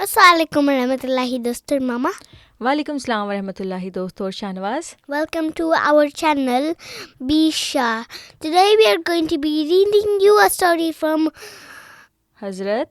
Assalamu warahmatullahi dostor mama. Walaikum Assalam warahmatullahi dostor Shahnawaz. Welcome to our channel Habesha. Today we are going to be reading you a story from Hazrat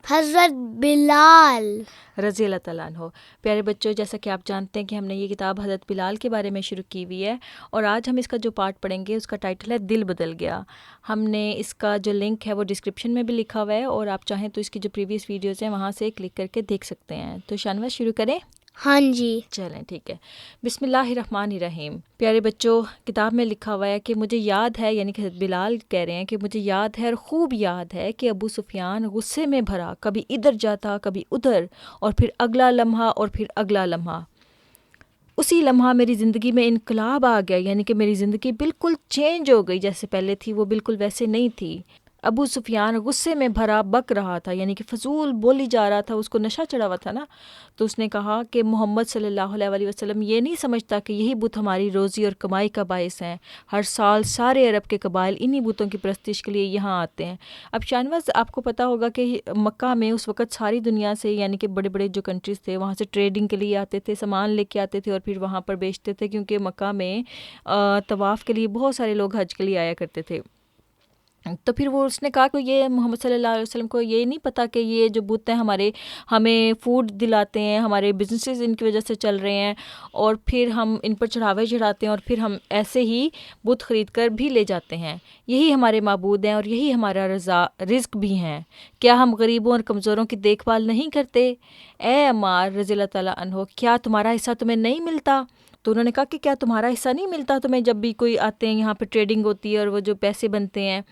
Bilal रज़ी अल्लाह तआला अन्हो। प्यारे बच्चों, जैसा कि आप जानते हैं कि हमने ये किताब हज़रत बिलाल के बारे में शुरू की हुई है और आज हम इसका जो पार्ट पढ़ेंगे उसका टाइटल है दिल बदल गया। हमने इसका जो लिंक है वो डिस्क्रिप्शन में भी लिखा हुआ है और आप चाहें तो इसकी जो प्रीवियस वीडियोज़ हैं वहाँ से क्लिक करके देख सकते हैं। तो शानवाज शुरू करें? हाँ जी, चलें ठीक है। बिस्मिल्लाहिर्रहमानिर्रहीम। प्यारे बच्चों, किताब में लिखा हुआ है कि मुझे याद है, यानी कि बिलाल कह रहे हैं कि मुझे याद है और ख़ूब याद है कि अबू सुफियान गुस्से में भरा कभी इधर जाता कभी उधर और फिर अगला लम्हा और फिर अगला लम्हा। उसी लम्हा मेरी ज़िंदगी में इनकलाब आ गया, यानी कि मेरी ज़िंदगी बिल्कुल चेंज हो गई। जैसे पहले थी वो बिल्कुल वैसे नहीं थी। अबू सुफियान गुस्से में भरा बक रहा था, यानी कि फजूल बोली जा रहा था, उसको नशा चढ़ा हुआ था ना। तो उसने कहा कि मोहम्मद सल्लल्लाहु अलैहि वसल्लम ये नहीं समझता कि यही बुत हमारी रोज़ी और कमाई का बायस हैं। हर साल सारे अरब के कबाइल इन्हीं बुतों की परस्तिश के लिए यहाँ आते हैं। अब शानवाज, आपको पता होगा कि मक्का में उस वक़्त सारी दुनिया से, यानी कि बड़े बड़े जो कंट्रीज़ थे वहाँ से ट्रेडिंग के लिए आते थे, सामान लेके आते थे और फिर वहाँ पर बेचते थे, क्योंकि मक्का में तवाफ़ के लिए बहुत सारे लोग हज के लिए आया करते थे। तो फिर वो उसने कहा कि ये मोहम्मद सल्लल्लाहु अलैहि वसल्लम को ये नहीं पता कि ये जो बुत हैं हमारे हमें फ़ूड दिलाते हैं, हमारे बिजनेसेस इनकी वजह से चल रहे हैं और फिर हम इन पर चढ़ावे चढ़ाते हैं और फिर हम ऐसे ही बुत ख़रीद कर भी ले जाते हैं। यही हमारे माबूद हैं और यही हमारा रिज़्क़ भी हैं। क्या हम गरीबों और कमज़ोरों की देखभाल नहीं करते? ए अम्मार रज़ी अल्लाह तआला अन्हो, क्या तुम्हारा हिस्सा तुम्हें नहीं मिलता? तो उन्होंने कहा कि क्या तुम्हारा हिस्सा नहीं मिलता तुम्हें जब भी कोई आते हैं यहाँ पे ट्रेडिंग होती है और वो जो पैसे बनते हैं।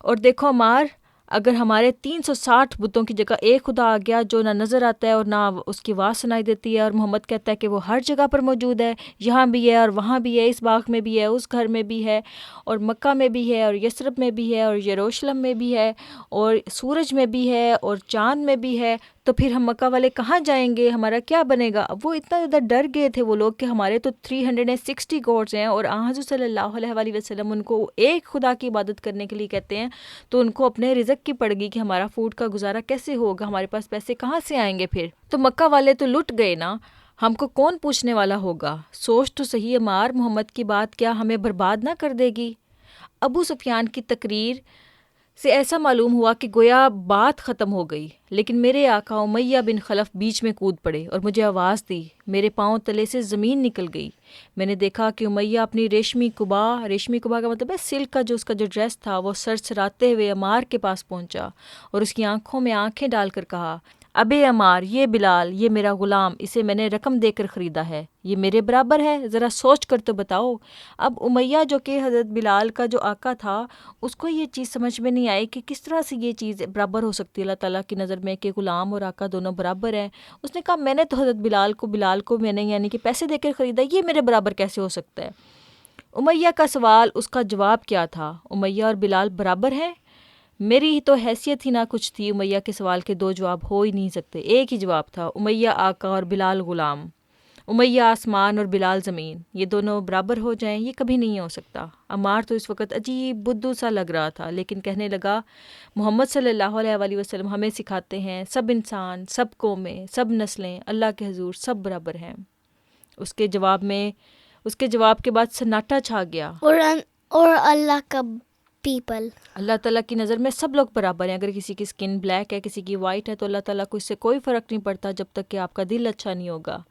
और देखो अमार, अगर हमारे 360 बुतों की जगह एक खुदा आ गया जो ना नज़र आता है और ना उसकी आवाज़ सुनाई देती है, और मोहम्मद कहता है कि वो हर जगह पर मौजूद है, यहाँ भी है और वहाँ भी है, इस बाग में भी है, उस घर में भी है, और मक्का में भी है, और यसरब में भी है, और यरूशलेम में भी है, और सूरज में भी है, और चाँद में भी है, तो फिर हम मक्का वाले कहाँ जाएंगे? हमारा क्या बनेगा? अब वो इतना ज़्यादा डर गए थे वो लोग कि हमारे तो 360 गॉड्स हैं और हुज़ूर सल्लल्लाहु अलैहि वसल्लम उनको एक खुदा की इबादत करने के लिए कहते हैं, तो उनको अपने रिज़्क़ की पड़ेगी कि हमारा फूड का गुजारा कैसे होगा, हमारे पास पैसे कहाँ से आएंगे फिर? तो मक्का वाले तो लुट गए ना, हमको कौन पूछने वाला होगा? सोच तो सही अमार, मोहम्मद की बात क्या हमें बर्बाद ना कर देगी? अबू सुफियान की तकरीर से ऐसा मालूम हुआ कि गोया बात ख़त्म हो गई, लेकिन मेरे आका उमैया बिन खलफ बीच में कूद पड़े और मुझे आवाज़ दी। मेरे पाँव तले से ज़मीन निकल गई। मैंने देखा कि उमैया अपनी रेशमी कुबा का मतलब है सिल्क का जो उसका जो ड्रेस था, वो सरसराते हुए अमार के पास पहुंचा और उसकी आंखों में आंखें डालकर कहा, अबे अमार, ये बिलाल, ये मेरा ग़ुलाम, इसे मैंने रकम देकर ख़रीदा है, ये मेरे बराबर है, ज़रा सोच कर तो बताओ। अब उमैया जो कि हज़रत बिलाल का जो आका था, उसको ये चीज़ समझ में नहीं आई कि किस तरह से ये चीज़ बराबर हो सकती है अल्लाह ताला की नज़र में कि ग़ुलाम और आका दोनों बराबर हैं। उसने कहा, मैंने तो हज़रत बिलाल को मैंने यानी कि पैसे देकर ख़रीदा, ये मेरे बराबर कैसे हो सकता है? उमैया का सवाल, उसका जवाब क्या था? उमैया और बिलाल बराबर हैं? मेरी ही तो हैसियत ही ना कुछ थी। उमैया के सवाल के दो जवाब हो ही नहीं सकते, एक ही जवाब था, उमैया आका और बिलाल ग़ुलाम। उमैया आसमान और बिलाल ज़मीन, ये दोनों बराबर हो जाएं, ये कभी नहीं हो सकता। अमार तो इस वक्त अजीब बुद्धू सा लग रहा था, लेकिन कहने लगा, मोहम्मद सल्लल्लाहु अलैहि वसल्लम हमें सिखाते हैं सब इंसान, सब कौमें, सब नस्लें अल्लाह के हुजूर सब बराबर हैं। उसके जवाब के बाद सन्नाटा छा गया। और अल्लाह का पीपल, अल्लाह ताला की नज़र में सब लोग बराबर हैं। अगर किसी की स्किन ब्लैक है, किसी की वाइट है, तो अल्लाह ताला को इससे कोई फ़र्क नहीं पड़ता जब तक कि आपका दिल अच्छा नहीं होगा।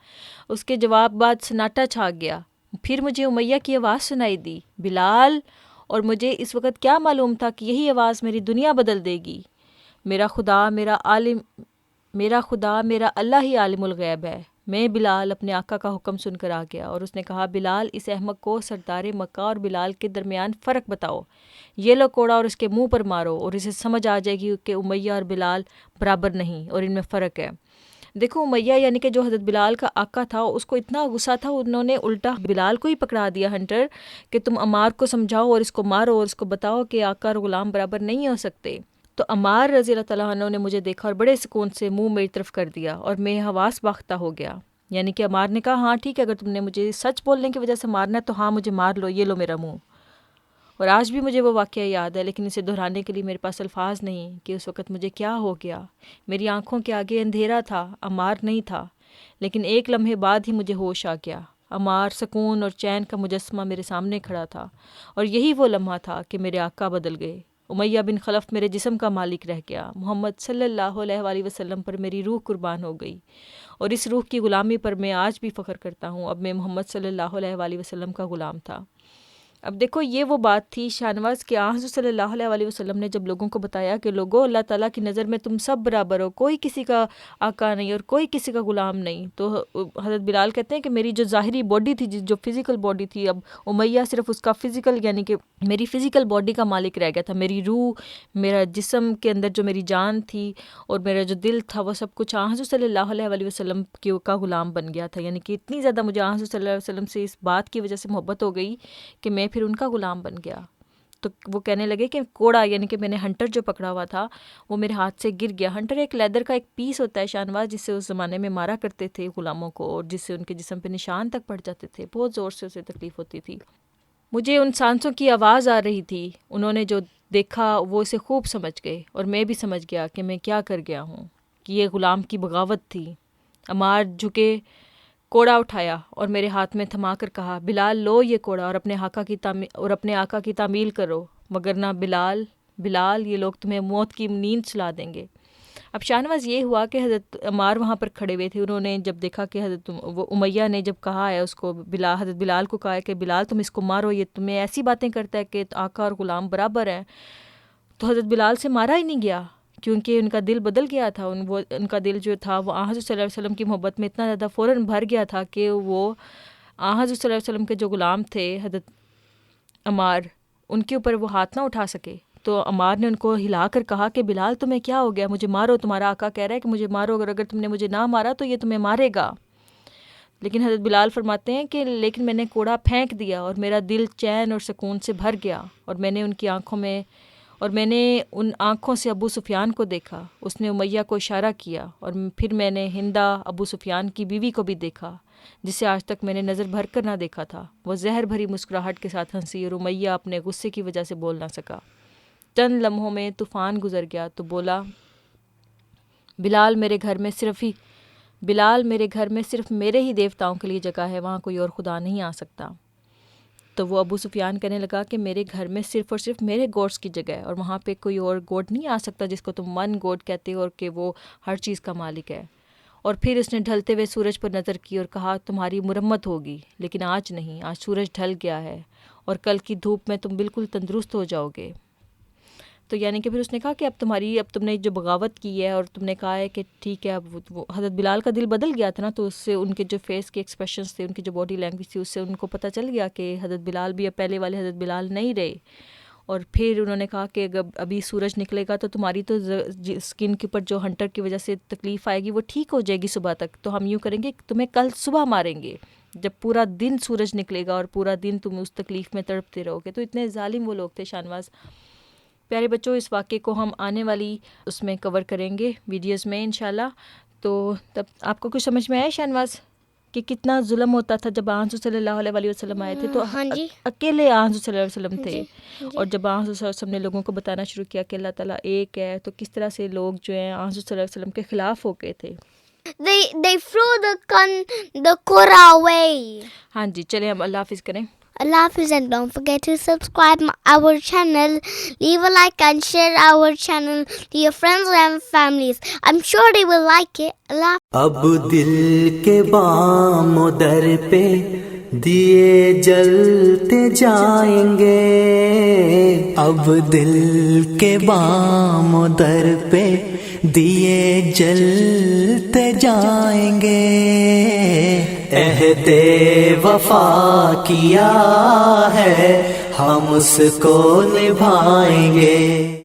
उसके जवाब बाद सन्नाटा छा गया। फिर मुझे उमैया की आवाज़ सुनाई दी, बिलाल, और मुझे इस वक्त क्या मालूम था कि यही आवाज़ मेरी दुनिया बदल देगी। मेरा खुदा मेरा अल्लाह ही आलिमुल गैब है। मैं बिलाल अपने आका का हुक्म सुनकर आ गया और उसने कहा, बिलाल, इस अहमक को सरदार मक्का और बिलाल के दरमियान फ़र्क बताओ। ये लो कोड़ा और इसके मुंह पर मारो और इसे समझ आ जाएगी कि उमैया और बिलाल बराबर नहीं और इनमें फ़र्क है। देखो, उमैया यानी कि जो हज़रत बिलाल का आका था, उसको इतना गुस्सा था, उन्होंने उल्टा बिलाल को ही पकड़ा दिया हंटर कि तुम अमार को समझाओ और इसको मारो और इसको बताओ कि आका और ग़ुलाम बराबर नहीं हो सकते। तो अमार रज़ी अल्लाह तआला अन्हु ने मुझे देखा और बड़े सुकून से मुंह मेरी तरफ कर दिया और मैं हवास बाख्ता हो गया। यानी कि अमार ने कहा, हाँ ठीक है, अगर तुमने मुझे सच बोलने की वजह से मारना है तो हाँ मुझे मार लो, ये लो मेरा मुंह। اور آج بھی مجھے وہ واقعہ یاد ہے، لیکن اسے دہرانے کے لیے میرے پاس الفاظ نہیں کہ اس وقت مجھے کیا ہو گیا۔ میری آنکھوں کے آگے اندھیرا تھا، عمار نہیں تھا، لیکن ایک لمحے بعد ہی مجھے ہوش آ گیا۔ عمار سکون اور چین کا مجسمہ میرے سامنے کھڑا تھا، اور یہی وہ لمحہ تھا کہ میرے آقا بدل گئے۔ امیہ بن خلف میرے جسم کا مالک رہ گیا۔ محمد صلی اللہ علیہ وآلہ وسلم پر میری روح قربان ہو گئی، اور اس روح کی غلامی پر میں آج بھی فخر کرتا ہوں۔ اب میں محمد صلی اللہ علیہ وآلہ وسلم کا غلام تھا۔ اب دیکھو یہ وہ بات تھی شاہ نواز کہ حضرت صلی اللہ علیہ وآلہ وسلم نے جب لوگوں کو بتایا کہ لوگوں، اللہ تعالیٰ کی نظر میں تم سب برابر ہو، کوئی کسی کا آقا نہیں اور کوئی کسی کا غلام نہیں، تو حضرت بلال کہتے ہیں کہ میری جو ظاہری باڈی تھی، جو فزیکل باڈی تھی، اب امیہ صرف اس کا فزیکل یعنی کہ میری فزیکل باڈی کا مالک رہ گیا تھا۔ میری روح، میرا جسم کے اندر جو میری جان تھی اور میرا جو دل تھا، وہ سب کچھ حضرت صلی اللہ علیہ وآلہ وسلم کا غلام بن گیا تھا۔ یعنی کہ اتنی زیادہ مجھے حضرت صلی اللہ علیہ وسلم سے اس بات کی وجہ سے محبت ہو گئی کہ میں پھر ان کا غلام بن گیا۔ تو وہ کہنے لگے کہ کوڑا، یعنی کہ میں نے ہنٹر جو پکڑا ہوا تھا وہ میرے ہاتھ سے گر گیا۔ ہنٹر ایک لیدر کا ایک پیس ہوتا ہے شاہنواز، جس سے اس زمانے میں مارا کرتے تھے غلاموں کو، اور جس سے ان کے جسم پہ نشان تک پڑ جاتے تھے، بہت زور سے اسے تکلیف ہوتی تھی۔ مجھے ان سانسوں کی آواز آ رہی تھی، انہوں نے جو دیکھا وہ اسے خوب سمجھ گئے، اور میں بھی سمجھ گیا کہ میں کیا کر گیا ہوں، کہ یہ غلام کی بغاوت تھی۔ عمار جھکے، کوڑا اٹھایا اور میرے ہاتھ میں تھما کر کہا، بلال لو یہ کوڑا اور اپنے آقا کی تعمیل کرو، مگر نہ بلال یہ لوگ تمہیں موت کی نیند سلا دیں گے۔ اب شاہنواز یہ ہوا کہ حضرت عمار وہاں پر کھڑے ہوئے تھے، انہوں نے جب دیکھا کہ وہ امیہ نے جب کہا ہے اس کو، حضرت بلال کو کہا ہے کہ بلال تم اس کو مارو، یہ تمہیں ایسی باتیں کرتا ہے کہ آقا اور غلام برابر ہیں، تو حضرت بلال سے مارا ہی نہیں گیا، کیونکہ ان کا دل بدل گیا تھا۔ ان کا دل جو تھا وہ حضرت صلی اللہ علیہ وسلم کی محبت میں اتنا زیادہ فوراً بھر گیا تھا کہ وہ حضرت صلی اللہ علیہ وسلم کے جو غلام تھے حضرت عمار، ان کے اوپر وہ ہاتھ نہ اٹھا سکے۔ تو عمار نے ان کو ہلا کر کہا کہ بلال تمہیں کیا ہو گیا، مجھے مارو، تمہارا آقا کہہ رہا ہے کہ مجھے مارو، اگر تم نے مجھے نہ مارا تو یہ تمہیں مارے گا۔ لیکن حضرت بلال فرماتے ہیں کہ لیکن میں نے کوڑا پھینک دیا اور میرا دل چین اور سکون سے بھر گیا، اور میں نے ان آنکھوں سے ابو سفیان کو دیکھا، اس نے امیہ کو اشارہ کیا، اور پھر میں نے ہندہ ابو سفیان کی بیوی کو بھی دیکھا، جسے آج تک میں نے نظر بھر کر نہ دیکھا تھا۔ وہ زہر بھری مسکراہٹ کے ساتھ ہنسی، اور امیہ اپنے غصے کی وجہ سے بول نہ سکا۔ چند لمحوں میں طوفان گزر گیا تو بولا، بلال میرے گھر میں صرف میرے ہی دیوتاؤں کے لیے جگہ ہے، وہاں کوئی اور خدا نہیں آ سکتا۔ تو وہ ابو سفیان کہنے لگا کہ میرے گھر میں صرف اور صرف میرے گوڈس کی جگہ ہے، اور وہاں پہ کوئی اور گوڈ نہیں آ سکتا جس کو تم من گوڈ کہتے ہو اور کہ وہ ہر چیز کا مالک ہے۔ اور پھر اس نے ڈھلتے ہوئے سورج پر نظر کی اور کہا، تمہاری مرمت ہوگی، لیکن آج نہیں، آج سورج ڈھل گیا ہے، اور کل کی دھوپ میں تم بالکل تندرست ہو جاؤ گے۔ تو یعنی کہ پھر اس نے کہا کہ اب تم نے جو بغاوت کی ہے اور تم نے کہا ہے کہ ٹھیک ہے، اب وہ حضرت بلال کا دل بدل گیا تھا نا، تو اس سے ان کے جو فیس کے ایکسپریشنز تھے، ان کی جو باڈی لینگویج تھی، اس سے ان کو پتہ چل گیا کہ حضرت بلال بھی اب پہلے والے حضرت بلال نہیں رہے۔ اور پھر انہوں نے کہا کہ ابھی سورج نکلے گا تو تمہاری تو اسکن کے اوپر جو ہنٹر کی وجہ سے تکلیف آئے گی وہ ٹھیک ہو جائے گی صبح تک، تو ہم یوں کریں گے کہ تمہیں کل صبح ماریں گے جب پورا دن سورج نکلے گا، اور پورا دن تم اس تکلیف میں تڑپتے رہو گے۔ تو اتنے ظالم وہ لوگ تھے شاہنواز۔ پیارے بچوں، اس واقعے کو ہم آنے والی اس میں کور کریں گے ویڈیوز میں انشاءاللہ۔ تو تب آپ کو کچھ سمجھ میں آیا شاہنواز کہ کتنا ظلم ہوتا تھا جب حضرت صلی اللہ علیہ وآلہ وسلم آئے تھے، تو اکیلے حضرت صلی اللہ علیہ وسلم تھے، اور جب حضرت صلی اللہ علیہ وسلم نے لوگوں کو بتانا شروع کیا کہ اللہ تعالیٰ ایک ہے، تو کس طرح سے لوگ جو ہیں حضرت صلی اللہ علیہ وسلم کے خلاف ہو گئے تھے۔ They threw the Quran away. ہاں جی، چلیں ہم اللہ حافظ کریں۔ Allah Hafiz, and don't forget to subscribe our channel, leave a like and share our channel to your friends and families. I'm sure they will like it. Allah. اب دل کے بام و در پہ دیے جلتے جائیں گے، اب دل کے بام و در پہ دیے جلتے جائیں گے، عہد وفا کیا ہے ہم اس کو نبھائیں گے۔